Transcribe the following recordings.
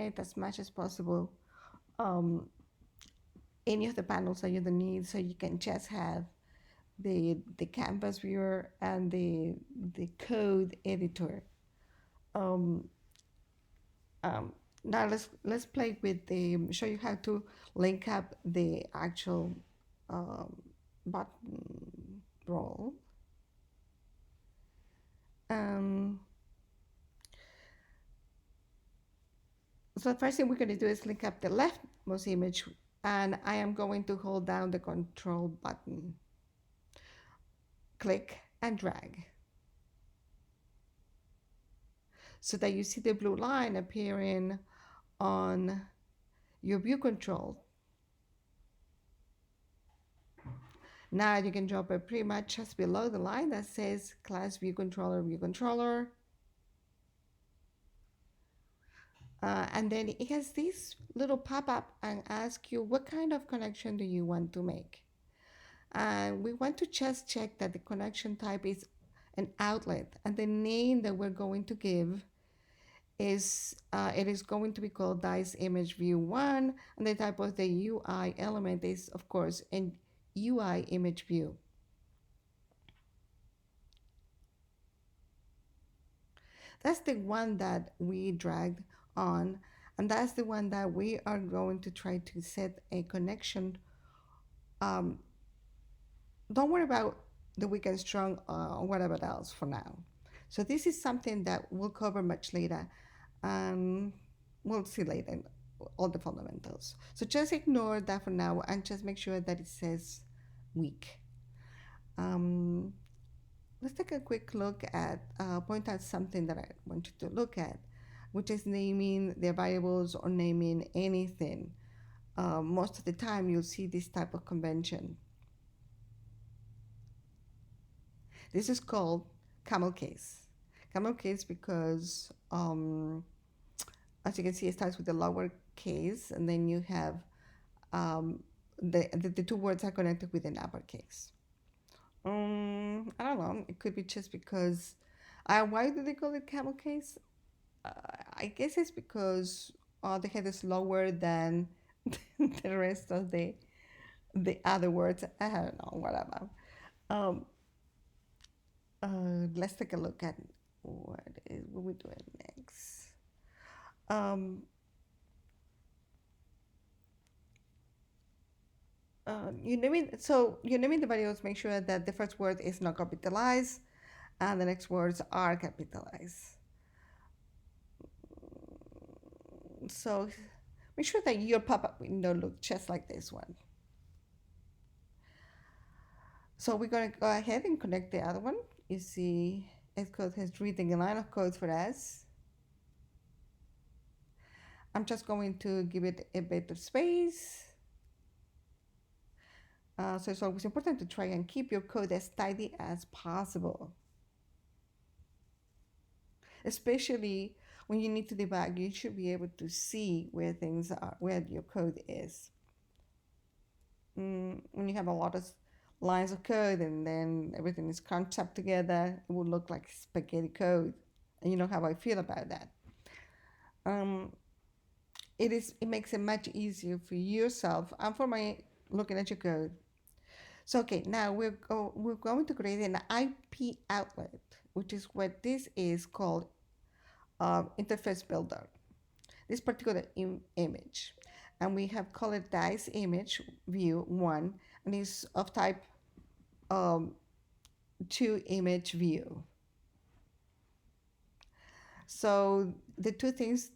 eliminate as much as possible um, any of the panels that you don't need, so you can just have the canvas viewer and the code editor. Um, um, Now let's play with the show you how to link up the actual um, button roll. Um, so the first thing we're going to do is link up the leftmost image, and I am going to hold down the control button, click and drag, so that you see the blue line appearing on your view control. Now you can drop it pretty much just below the line that says class view controller, view controller. And then it has this little pop-up and ask you what kind of connection do you want to make. And we want to just check that the connection type is an outlet, and the name that we're going to give is it is going to be called dice image view 1, and the type of the UI element is of course an UI image view. That's the one that we dragged on, and that's the one that we are going to try to set a connection. um, don't worry about the weak and strong or whatever else for now. So this is something that we'll cover much later. um, we'll see later all the fundamentals. So just ignore that for now and just make sure that it says weak. Um, let's take a quick look at, point out something that I want you to look at, which is naming their variables or naming anything. Most of the time you'll see this type of convention. This is called Camel Case. Camel Case because, as you can see, it starts with the lower case, and then you have the two words are connected with an uppercase. I don't know. It could be just because. Why do they call it camel case? Uh, I guess it's because the head is lower than the rest of the other words. I don't know. Whatever. Um, let's take a look at what we're doing next. Um, you naming the variables. Make sure that the first word is not capitalized, and the next words are capitalized. So make sure that your pop-up window looks just like this one. So we're going to go ahead and connect the other one. You see Xcode has written a line of code for us. I'm just going to give it a bit of space. So it's always important to try and keep your code as tidy as possible. Especially when you need to debug, you should be able to see where things are, where your code is. When you have a lot of lines of code and then everything is crunched up together, it will look like spaghetti code. And you know how I feel about that. Um, it makes it much easier for yourself and for my looking at your code. So okay, now we're going to create an IP outlet, which is what this is called, interface builder. This particular image, and we have called it dice image view 1, and is of type 2 image view. So the two things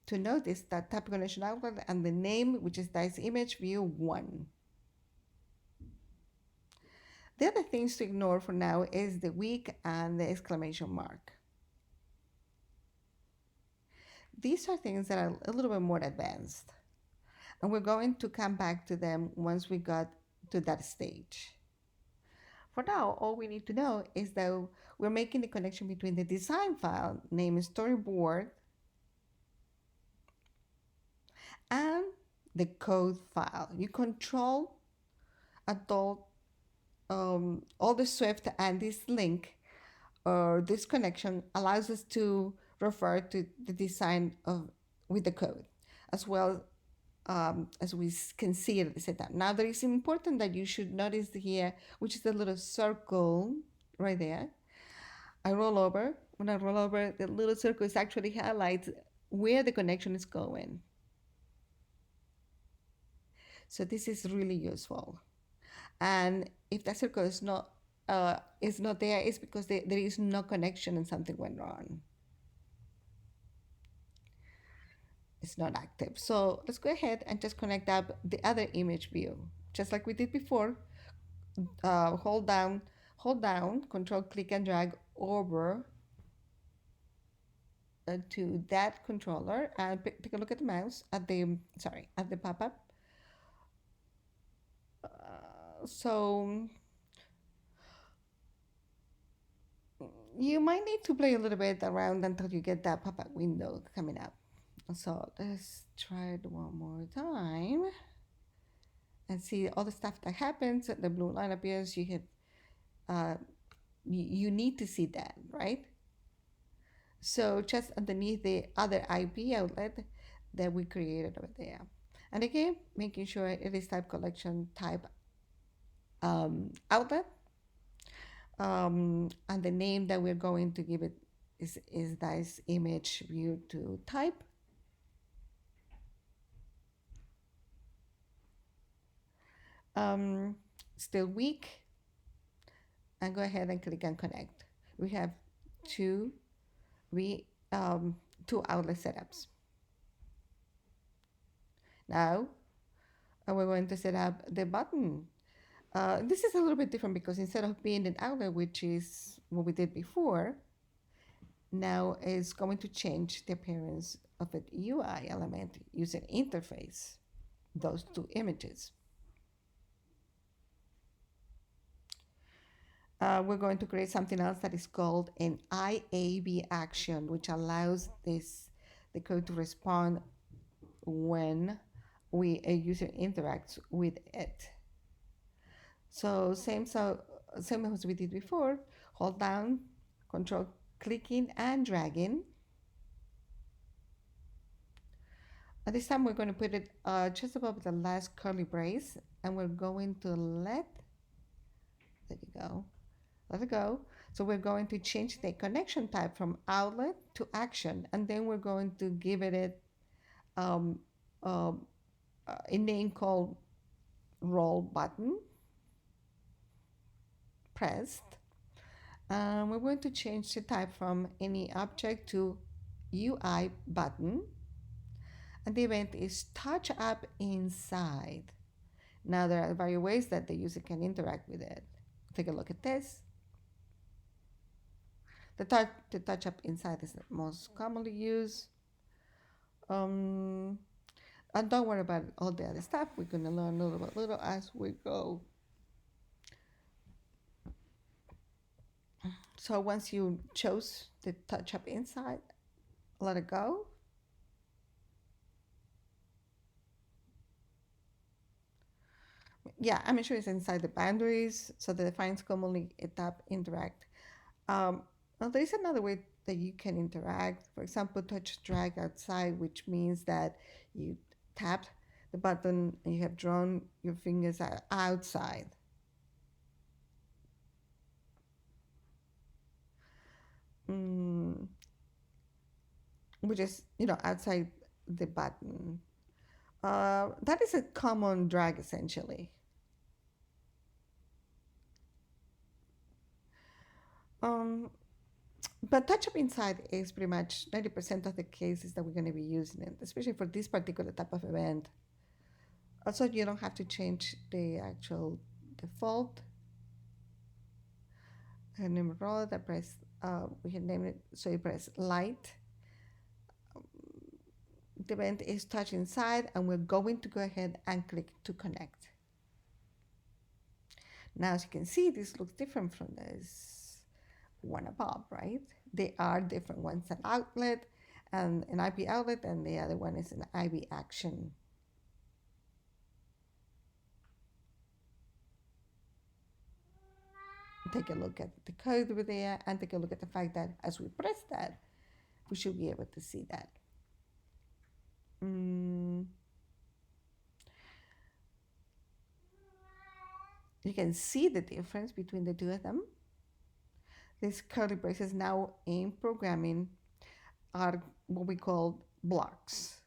to note is that type connection outlet and the name, which is dice image view 1. The other things to ignore for now is the weak and the exclamation mark. These are things that are a little bit more advanced, and we're going to come back to them once we got to that stage. For now, all we need to know is that we're making the connection between the design file named storyboard and the code file. You control adult all the Swift, and this link or this connection allows us to refer to the design of with the code. as well as we can see it at the same time. Now, there is important that you should notice here, which is the little circle right there. I roll over. When I roll over, the little circle is actually highlights where the connection is going. So this is really useful. And if that circle is not there, it's because there is no connection and something went wrong. It's not active. So let's go ahead and just connect up the other image view, just like we did before. Uh, hold down, hold down, control, click and drag over to that controller and take a look at the mouse at the at the pop-up. So you might need to play a little bit around until you get that pop-up window coming up. So let's try it one more time and see all the stuff that happens. The blue line appears. You hit. Uh, you need to see that, right? So just underneath the other IP outlet that we created over there. And again, making sure it is type collection type outlet. And the name that we're going to give it is this image view to type. Um, Still weak. And go ahead and click and connect. We have two, we, two outlet setups. Now, we're going to set up the button. This is a little bit different because instead of being an outlet, which is what we did before, now it's going to change the appearance of an UI element using interface, those two images. We're going to create something else that is called an IAB action, which allows the code to respond when a user interacts with it. So same as we did before, hold down, control clicking and dragging. At this time, we're going to put it just above the last curly brace, and we're going to there you go, let it go. So we're going to change the connection type from outlet to action, and then we're going to give it um, a name called roll button pressed. We're going to change the type from any object to UI button, and the event is touch up inside. Now there are various ways that the user can interact with it. Take a look at this. The touch up inside is the most commonly used. And don't worry about all the other stuff. We're going to learn little by little as we go. So once you chose the touch up inside, let it go. Yeah, I'm sure it's inside the boundaries, so the defines commonly tap interact. Now there is another way that you can interact. For example, touch drag outside, which means that you tap the button and you have drawn your fingers outside. Mm, which is, outside the button. That is a common drag essentially. Um, but touch up inside is pretty much 90% of the cases that we're going to be using it, especially for this particular type of event. Also, you don't have to change the actual default. And name roll that press, we can name it, so you press light. The event is touch inside, and we're going to go ahead and click to connect. Now, as you can see, this looks different from this one above, right? They are different. One's an outlet and an IP outlet, and the other one is an IB action. Take a look at the code over there and take a look at the fact that as we press that, we should be able to see that. You can see the difference between the two of them. These curly braces now in programming are what we call blocks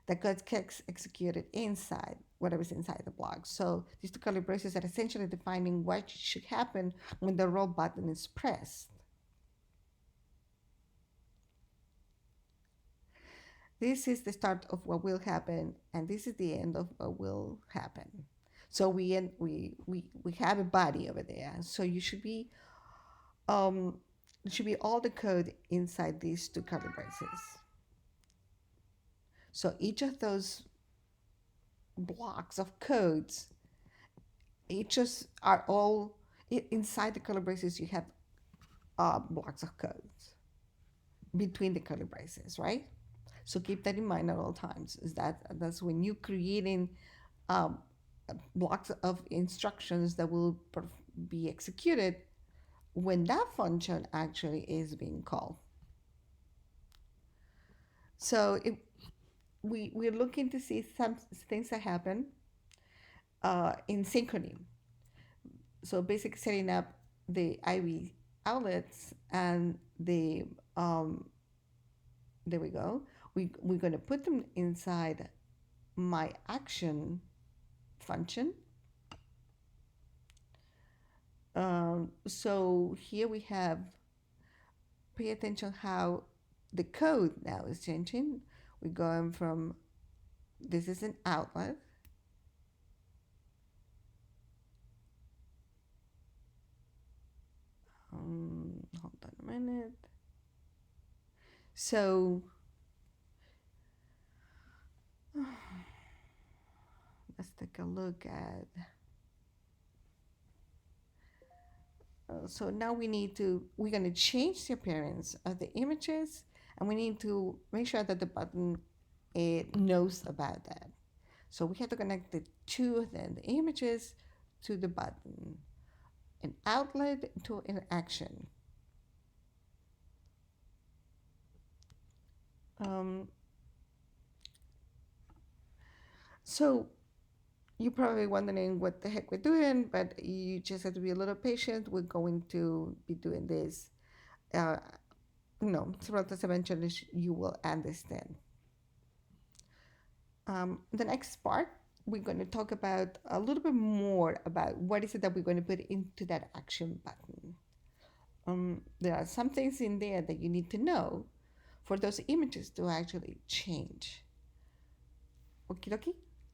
that gets executed inside whatever's inside the block. So these two curly braces are essentially defining what should happen when the roll button is pressed. This is the start of what will happen, and this is the end of what will happen. So we have a body over there. So um, it should be all the code inside these two curly braces. So each of those blocks of codes, each just are all inside the curly braces. You have blocks of codes between the curly braces, right? So keep that in mind at all times. Is that's when you're creating um, blocks of instructions that will be executed when that function actually is being called. So we're looking to see some things that happen in synchrony. So basically setting up the IV outlets and um, there we go. We're going to put them inside my action function. So here we have, pay attention how the code now is changing. We're going from, this is an outlet. Hold on a minute. So let's take a look at, so now we're going to change the appearance of the images, and we need to make sure that the button, it knows about that. So we have to connect the two of them, the images to the button, an outlet to an action. Um, so you're probably wondering what the heck we're doing, but you just have to be a little patient. We're going to be doing this, uh, several times eventually you will understand. The next part, we're going to talk about a little bit more about what is it that we're going to put into that action button. There are some things in there that you need to know for those images to actually change. Okie dokie?